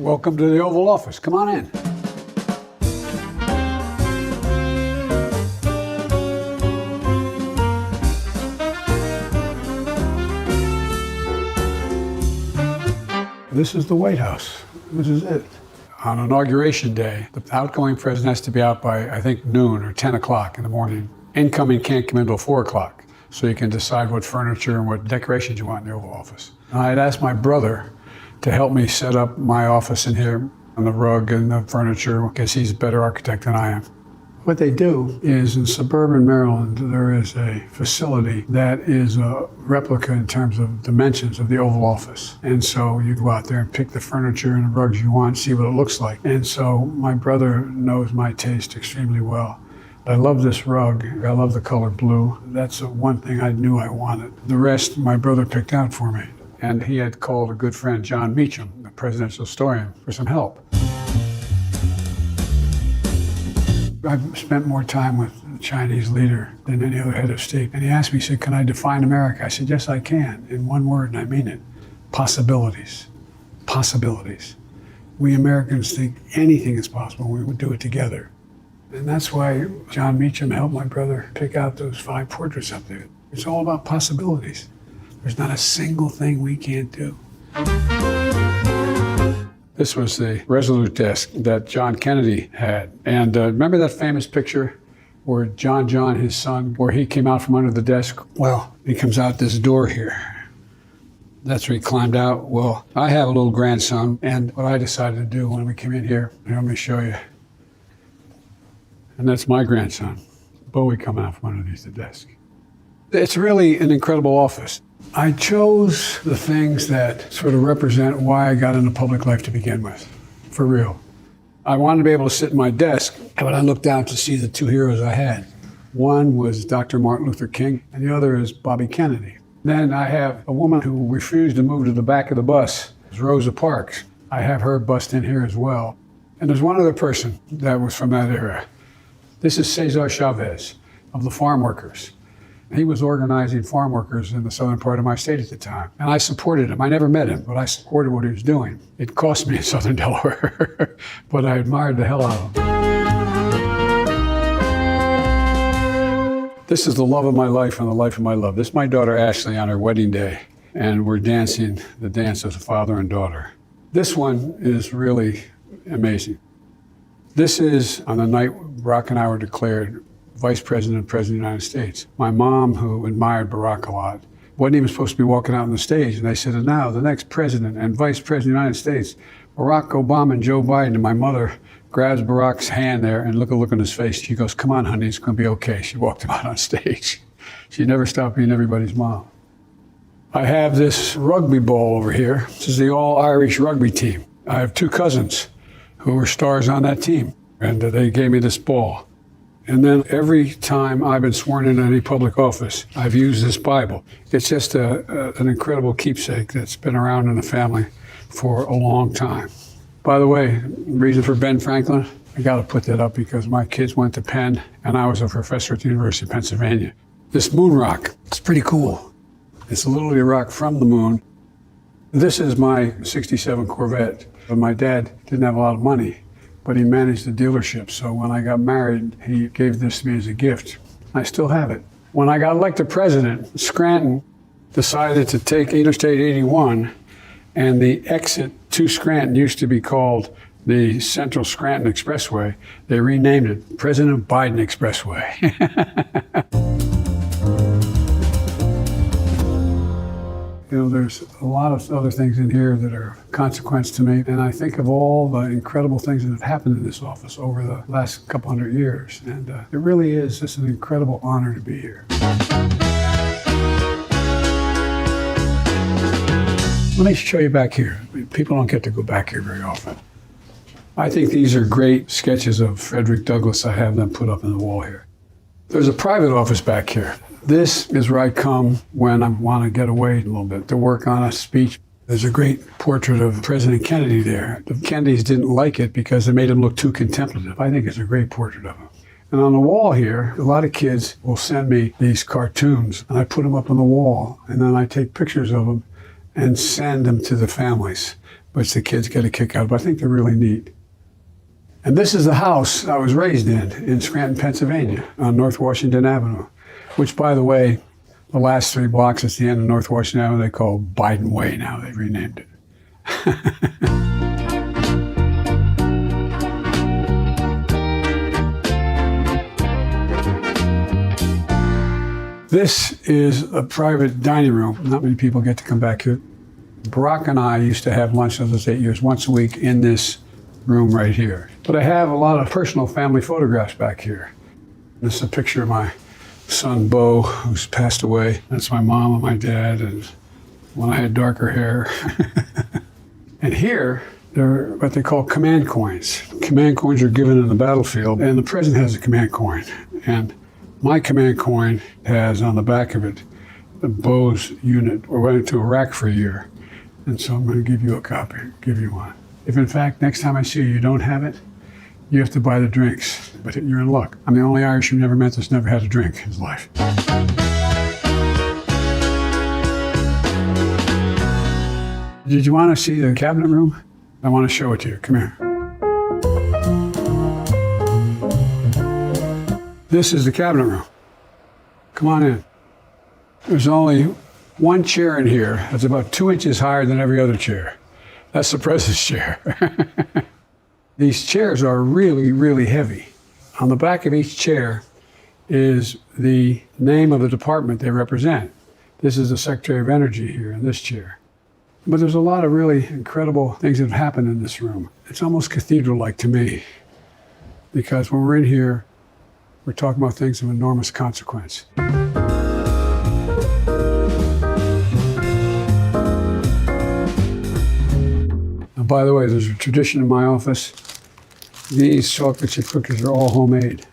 Welcome to the Oval Office. Come on in. This is the White House. This is it. On Inauguration Day, the outgoing president has to be out by, I think, noon or 10 o'clock in the morning. Incoming can't come in until 4 o'clock, so you can decide what furniture and what decorations you want in the Oval Office. And I had asked my brother to help me set up my office in here, and the rug and the furniture, because he's a better architect than I am. What they do is in suburban Maryland, there is a facility that is a replica in terms of dimensions of the Oval Office. And so you go out there and pick the furniture and the rugs you want, see what it looks like. And so my brother knows my taste extremely well. I love this rug. I love the color blue. That's the one thing I knew I wanted. The rest my brother picked out for me. And he had called a good friend, John Meacham, the presidential historian, for some help. I've spent more time with the Chinese leader than any other head of state. And he asked me, he said, can I define America? I said, yes, I can, in one word, and I mean it. Possibilities. Possibilities. We Americans think anything is possible when we would do it together. And that's why John Meacham helped my brother pick out those 5 portraits up there. It's all about possibilities. There's not a single thing we can't do. This was the Resolute desk that John Kennedy had. And remember that famous picture where John, his son, where he came out from under the desk? Well, he comes out this door here. That's where he climbed out. Well, I have a little grandson, and what I decided to do when we came in here, let me show you. And that's my grandson, Bowie, coming out from underneath the desk. It's really an incredible office. I chose the things that sort of represent why I got into public life to begin with, for real. I wanted to be able to sit at my desk, but I looked out to see the 2 heroes I had. One was Dr. Martin Luther King, and the other is Bobby Kennedy. Then I have a woman who refused to move to the back of the bus, Rosa Parks. I have her bust in here as well. And there's one other person that was from that era. This is Cesar Chavez of the farm workers. He was organizing farm workers in the southern part of my state at the time. And I supported him. I never met him, but I supported what he was doing. It cost me in southern Delaware, but I admired the hell out of him. This is the love of my life and the life of my love. This is my daughter Ashley on her wedding day, and we're dancing the dance as a father and daughter. This one is really amazing. This is on the night Barack and I were declared Vice President and President of the United States. My mom, who admired Barack a lot, wasn't even supposed to be walking out on the stage. And they said, and now the next President and Vice President of the United States, Barack Obama and Joe Biden. And my mother grabs Barack's hand there and look on his face. She goes, come on, honey, it's gonna be okay. She walked him out on stage. She never stopped being everybody's mom. I have this rugby ball over here. This is the all-Irish rugby team. I have 2 cousins who were stars on that team. And they gave me this ball. And then every time I've been sworn into any public office, I've used this Bible. It's just an incredible keepsake that's been around in the family for a long time. By the way, reason for Ben Franklin, I got to put that up because my kids went to Penn and I was a professor at the University of Pennsylvania. This moon rock, it's pretty cool. It's literally a rock from the moon. This is my 67 Corvette. My dad didn't have a lot of money, but he managed the dealership. So when I got married, he gave this to me as a gift. I still have it. When I got elected president, Scranton decided to take Interstate 81, and the exit to Scranton used to be called the Central Scranton Expressway. They renamed it President Biden Expressway. You know, there's a lot of other things in here that are of consequence to me. And I think of all the incredible things that have happened in this office over the last couple hundred years. And it really is just an incredible honor to be here. Let me show you back here. People don't get to go back here very often. I think these are great sketches of Frederick Douglass. I have them put up on the wall here. There's a private office back here. This is where I come when I want to get away a little bit, to work on a speech. There's a great portrait of President Kennedy there. The Kennedys didn't like it because it made him look too contemplative. I think it's a great portrait of him. And on the wall here, a lot of kids will send me these cartoons, and I put them up on the wall, and then I take pictures of them and send them to the families. which the kids get a kick out of, but I think they're really neat. And this is the house I was raised in Scranton, Pennsylvania, on North Washington Avenue, which, by the way, the last 3 blocks at the end of North Washington Avenue, they call Biden Way now. They've renamed it. This is a private dining room. Not many people get to come back here. Barack and I used to have lunch for those 8 years, once a week in this room right here. But I have a lot of personal family photographs back here. This is a picture of my son, Bo, who's passed away. That's my mom and my dad, and when I had darker hair. And here, they're what they call command coins. Command coins are given in the battlefield, and the president has a command coin. And my command coin has on the back of it the Bo's unit, or went to Iraq for a year. And so I'm going to give you a copy, give you one. If in fact, next time I see you, you don't have it, you have to buy the drinks, but you're in luck. I'm the only Irish who never met that's never had a drink in his life. Did you want to see the cabinet room? I want to show it to you. Come here. This is the cabinet room. Come on in. There's only one chair in here that's about 2 inches higher than every other chair. That's the president's chair. These chairs are really, really heavy. On the back of each chair is the name of the department they represent. This is the Secretary of Energy here in this chair. But there's a lot of really incredible things that have happened in this room. It's almost cathedral-like to me, because when we're in here, we're talking about things of enormous consequence. By the way, there's a tradition in my office. These chocolate chip cookies are all homemade.